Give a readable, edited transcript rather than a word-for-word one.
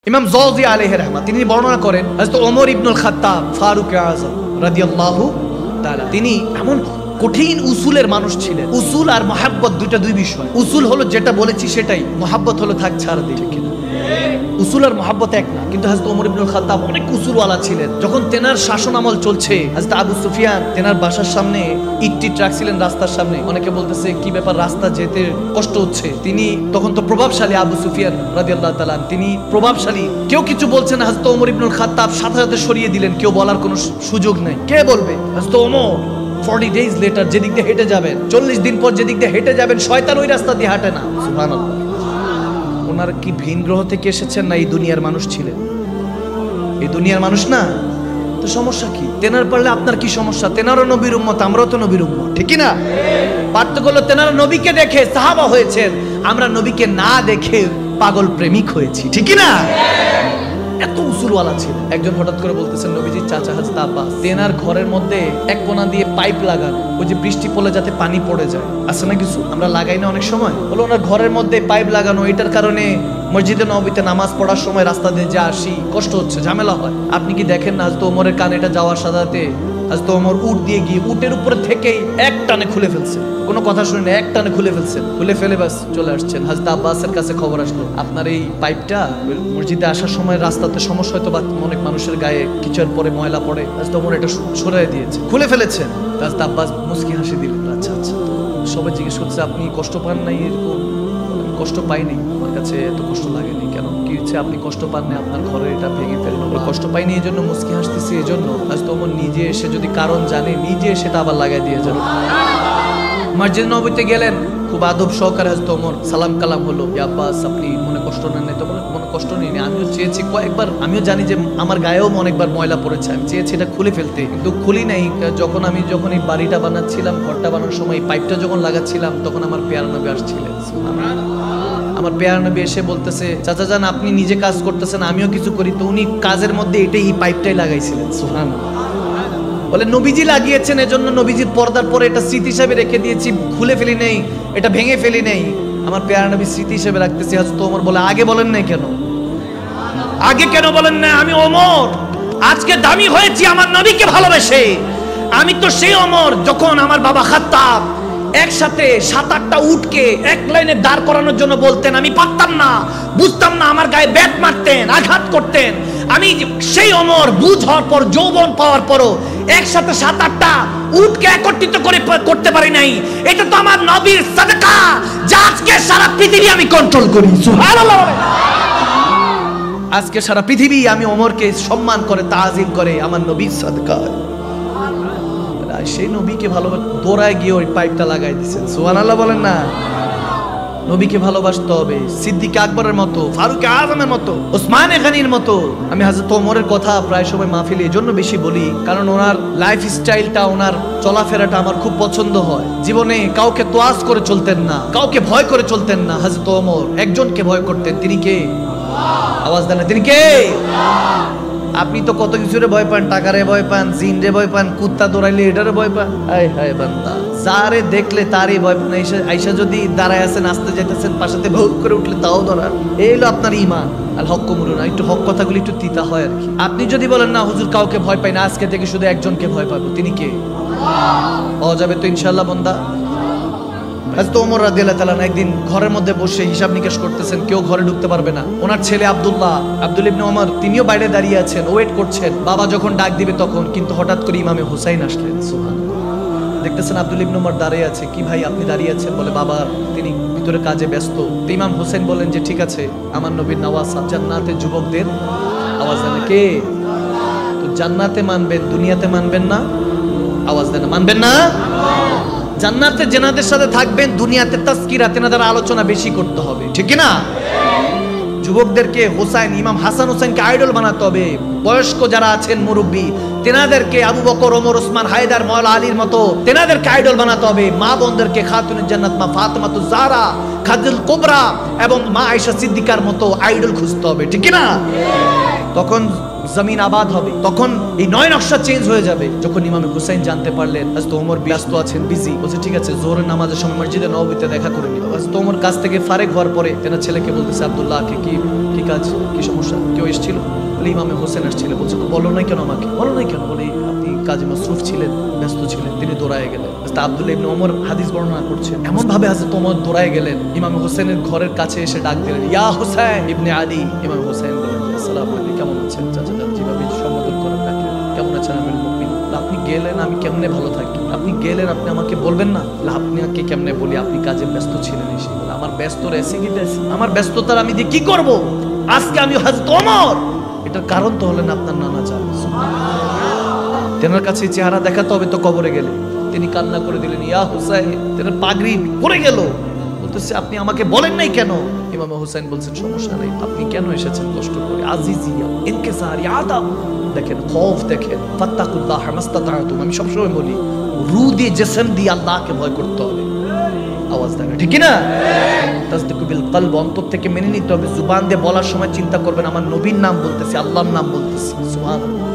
ইমাম জাওজি আলাইহি রাহমাত তিনি বর্ণনা করেন হযরত ওমর ইবনুল খাত্তাব ফারুক আযম রাদিয়াল্লাহু তাআলা তিনি এমন কঠিন উসুলের মানুষ ছিলেন। উসুল আর মহাব্বত দুই বিষয়। উসুল হলো যেটা বলেছি সেটাই, মহাব্বত হলো থাক ছাড় দিয়ে। ঠিক না? উসুল আর মহাব্বত এক না। কিন্তু হযরত ওমর ইবনুল খাত্তাব অনেক উসুলওয়ালা ছিলেন। যখন তেনার শাসন আমল চলছে, হযরত আবু সুফিয়ান তেনার বাসার সামনে ইট রাখছিলেন রাস্তার সামনে। অনেকে বলতেছে কি ব্যাপার, রাস্তা যেতে কষ্ট হচ্ছে। তিনি তখন তো প্রভাবশালী আবু সুফিয়ান রাদিয়াল্লাহু তাআলা, তিনি প্রভাবশালী। কেউ কিছু বলছে না, হযরত ওমর ইবনুল খাত্তাব সাথে সাথে সরিয়ে দিলেন। কেউ বলার কোনো সুযোগ নাই। কে বলবে? হযরত ওমর 40 days later যেদিক দিয়ে হেঁটে যাবেন, 40 দিন পর যেদিক দিয়ে হেঁটে যাবেন, শয়তান ওই রাস্তা দিয়ে হাঁটে না। সুবহানাল্লাহ। ওনার কি ভিন গ্রহ থেকে এসেছেন না এই দুনিয়ার মানুষ ছিলেন? এই দুনিয়ার মানুষ না, তো সমস্যা কি? তেনার পারলে আপনার কি সমস্যা? তেনারও নবীর উম্মত, আমরাও তো নবীর উম্মত, ঠিক না? পার্থক্য হলো তেনারা নবীকে দেখে সাহাবা হয়েছেন, আমরা নবীকে না দেখে পাগল প্রেমিক হয়েছি, ঠিক না? এত উসুলওয়ালা ছিল। একজন হঠাৎ করে বলতেছেন নবীজির চাচা হযরত আব্বাস, তেনার ঘরের মধ্যে এক কোণা দিয়ে পাইপ লাগানো, ওই যে বৃষ্টি পড়লে যাতে পানি পড়ে যায়, আছে না কিছু, আমরা লাগাই না অনেক সময়। বলো ওনার ঘরের মধ্যে পাইপ লাগানো, এটার কারণে মসজিদে নববীতে নামাজ পড়ার সময় রাস্তা দিয়ে যা আসি কষ্ট হচ্ছে, ঝামেলা হয়। আপনি কি দেখেন না হযরত ওমরের কানে এটা যাওয়ার সাথে সাথে হযরত ওমর উট দিয়ে গিয়ে উটের উপরে থেকেই এক টানে খুলে ফেলছে, কোনো কথা শুনে না, এক টানে খুলে ফেলছেন। খুলে ফেলে বাস চলে আসছেন। হযরত আব্বাসের কাছে খবর আসলো, আপনার এই পাইপটা মসজিদে আসার সময় রাস্তাতে সমস্যা হয়তো বা অনেক মানুষের গায়ে কিছুর পরে ময়লা পড়ে, হযরত ওমর এটা সরিয়ে দিয়েছে, খুলে ফেলেছেন। হযরত আব্বাস মুস্কি হাসি দিলেন। আচ্ছা আচ্ছা। সবাই জিজ্ঞেস করছে আপনি কষ্ট পান নাই? এরকম কষ্ট পাইনি, আমার কাছে এত কষ্ট লাগেনি। কেন, কি হচ্ছে? আপনি কষ্ট পান না, আপনার ঘরে এটা ভেঙে ফেললো, কষ্ট পাইনি এই জন্য মুস্কি হাসতেছি। এই জন্য হযরত ওমর নিজে এসে যদি কারণ জানে, নিজে সেটা আবার লাগাই দিয়ে যাবে। মসজিদ নববীতে গেলেন, খুব আদব সহকারে হযরত ওমর সালাম কালাম হলো। ইয়া আব্বাস, আপনি মনে কষ্ট নেন নাই তো? মনে কষ্ট নেই, আমিও চেয়েছি কয়েকবার, আমিও জানি যে আমার গায়েও অনেকবার ময়লা পড়েছে, আমি চেয়েছি এটা খুলে ফেলতে, কিন্তু খুলি নাই। যখন এই বাড়িটা বানাচ্ছিলাম, ঘরটা বানানোর সময় পাইপটা যখন লাগাচ্ছিলাম, তখন আমার পেয়ারা নবী আসছিলেন। আমার পেয়ারা নবী এসে বলতেছে, চাচা যান আপনি নিজে কাজ করতেছেন, আমিও কিছু করি, তো উনি কাজের মধ্যে এটাই এই পাইপটাই লাগাইছিলেন। সুবহানাল্লাহ। বলে নবীজি লাগিয়েছেন, এজন্য নবীজির পর্দার পরে এটা স্মৃতি হিসেবে রেখে দিয়েছি, খুলে ফেলি নেই, এটা ভেঙে ফেলি নেই, আমার পেয়ারা নবী স্মৃতি হিসেবে রাখতেছি। হযরত ওমর বলে, আগে বলেন নাই কেন? আগে কেন বলেন না? আমি ওমর আজকে দামি হয়েছি আমার নবীকে ভালোবেসে। আমি তো সেই ওমর যখন আমার বাবা খাত্তাব একসাথে 7-8টা উটকে এক লাইনে দাঁড় করানোর জন্য বলতেন, আমি পারতাম না, বুঝতাম না, আমার গায়ে ব্যাট মারতেন, আঘাত করতেন। আমি সেই ওমর বুঝ হওয়ার পর, যৌবন পাওয়ার পরও একসাথে 7-8টা উটকে একত্রিত করতে পারি নাই। এটা তো আমার নবীর সাদকা, যা আজকে সারা পৃথিবী আমি কন্ট্রোল করি। সুবহানাল্লাহ। আজকে সারা পৃথিবী আমি ওমরকে সম্মান করে, তাজিম করে আমার নবীর সাদকা। সেই নবীকে ভালোবাসে, দৌড়ায় গিয়ে ওই পাইপটা লাগাই দিচ্ছেন। সুবহানাল্লাহ বলেন না? নবীকে ভালোবাসতে হবে, সিদ্দিক আকবরের মতো, ফারুক আজমের মতো, ওসমান গনির মতো। আমি হযরত ওমরের কথা প্রায় সময় মাহফিলে এজন্য বেশি বলি, কারণ ওনার লাইফ স্টাইলটা, ওনার চলাফেরাটা আমার খুব পছন্দ হয়। জীবনে কাউকে তোয়াজ করে চলতেন না, কাউকে ভয় করে চলতেন না। হযরত ওমর একজনকে ভয় করতেন, তিনি কে? আওয়াজ দেন, তিনি কে? আপনি তো কত কিছুরে ভয় পান, টাকারে ভয় পান, জিনরে ভয় পান, কুত্তা দৌড়াইলে এটারে ভয় পান। হায় হায় বান্দা, যারে দেখলে তারই ভয় পান। আইসা যদি দাঁড়ায় আছেন, আসতে যাইতেছেন, পাশাতে ভোগ করে উঠলে তাও ধরার। এই হলো আপনার ঈমান। আল হক মুরুনা, একটু হক কথাগুলি একটু তিতা হয় আর কি। আপনি যদি বলেন না হুজুর কাউকে ভয় পাই না, আজকে থেকে শুধু একজনকে ভয় পাবো, তিনি কে? পাওয়া যাবে তো ইনশাআল্লাহ বান্দা। হযরত ওমর রাদিয়াল্লাহু তাআলা একদিন ঘরের মধ্যে বসে হিসাব নিকাশ করতেছেন, কেউ ঘরে ঢুকতে পারবে না। ওনার ছেলে আব্দুল ইবনে ওমর তিনিও বাইরে দাঁড়িয়ে আছেন, ওয়েট করছেন বাবা যখন ডাক দিবে তখন। কিন্তু হঠাৎ করে ইমামে হুসাইন আসলেন। সুবহানাল্লাহ। দেখতেছেন আব্দুল ইবনে ওমর দাঁড়িয়ে আছে। কি ভাই আপনি দাঁড়িয়ে আছেন? বলে বাবা তিনি ভিতরে কাজে ব্যস্ত। তো ইমাম হুসাইন বলেন যে ঠিক আছে, আমার নবীর নওয়াসা, জান্নাতে যুবকদের আওয়াজ দেন। কে? তো জান্নাতে মানবেন, দুনিয়াতে মানবেন না? আওয়াজ দেন, মানবেন না? জান্নাতে জেনাদের সাথে থাকবেন, দুনিয়াতে তাজকিরা, তেনাদের আলোচনা বেশি করতে হবে, ঠিক না? যুবকদেরকে হোসাইন, ইমাম হাসান হোসেনকে আইডল বানাতে হবে। বয়স্ক যারা আছেন মুরব্বী, তেনাদেরকে আবু বকর, ওমর, ওসমান, হায়দার, মাওলা আলীর মতো তেনাদেরকে আইডল বানাতে হবে। মা বোনদেরকে খাতুনের জান্নাত মা ফাতেমাতুজ জাহরা, খাদিজাতুল কুবরা এবং মা আয়েশা সিদ্দিকার মতো আইডল খুঁজতে হবে, ঠিক না? তখন জমিন আবাদ হবে, তখন এই নয় নকশা চেঞ্জ হয়ে যাবে। যখন ইমামে হুসাইন জানতে পারলেন হযরত ওমর ব্যস্ত আছেন, বিজি, বলছে ঠিক আছে জোহরের নামাজের সময় মসজিদে নববীতে দেখা করে নিব। হযরত ওমর কাছ থেকে ফারেক হওয়ার পরে তেনার ছেলেকে বলতেছে, আব্দুল্লাহ কে কি কাজ, কি সমস্যা, কেউ এসেছিল? বলে ইমামে হোসেন আসছিল। বলছে বলো নাই কেন আমাকে? বলো নাই কেন? বলে আপনি কাজে মাসরুফ ছিলেন, ব্যস্ত ছিলেন, তিনি দৌড়ায় গেলেন। আব্দুল্লাহ ইবনে ওমর হাদিস বর্ণনা করছেন, এমন ভাবে হযরত ওমর দৌড়ায় গেলেন, ইমামে হোসেনের ঘরের কাছে এসে ডাক দিলেন, ইয়া হোসেন ইবনে আলী। ইমাম হোসেন বললেন, আসসালামু আলাইকুম, কেমন আছেন? চাচা যেভাবে সম্বোধন করেন ডাকলেন, কেমন আছেন আমিরুল মুমিনিন? আপনি গেলেন, আমি কেমনে ভালো থাকি? আপনি গেলেন, আপনি আমাকে বলবেন না? আপনাকে কেমনে বলি, আপনি কাজে ব্যস্ত ছিলেন। এসে আমার ব্যস্ত রেসিপিতেছি, আমার ব্যস্ততার আমি দিয়ে কি করব? আজকে আমি হযরত ওমর, এটার কারণ তো হলেন আপনার নানা জান। তেনার কাছে চেহারা দেখাতে হবে তো কবরে গেলে। তিনি কান্না করে দিলেন, ইয়া হুসাইন। তেনার পাগড়ি পড়ে গেল, বলতেছে আপনি আমাকে বলেন নাই কেন? ইমাম হুসাইন বলছেন, সমস্যা নেই, আপনি কেন এসেছেন কষ্ট করে? আজিজিয়া ইনকিসার আদব দেখেন, খৌফ দেখেন, ফাত্তাকুল্লাহ মাস্তাতাতুম। আমি সবসময় বলি, রূহ দিয়ে জিসম দিয়ে আল্লাহকে ভয় করতে হবে। আওয়াজ দেন ঠিক কি না? তাসদিকু বিল কলব, অন্তর থেকে মেনে নিতে হবে। জুবান দিয়ে বলার সময় চিন্তা করবেন, আমার নবীর নাম বলতেছি, আল্লাহর নাম বলতেছি। সুবহানাল্লাহ।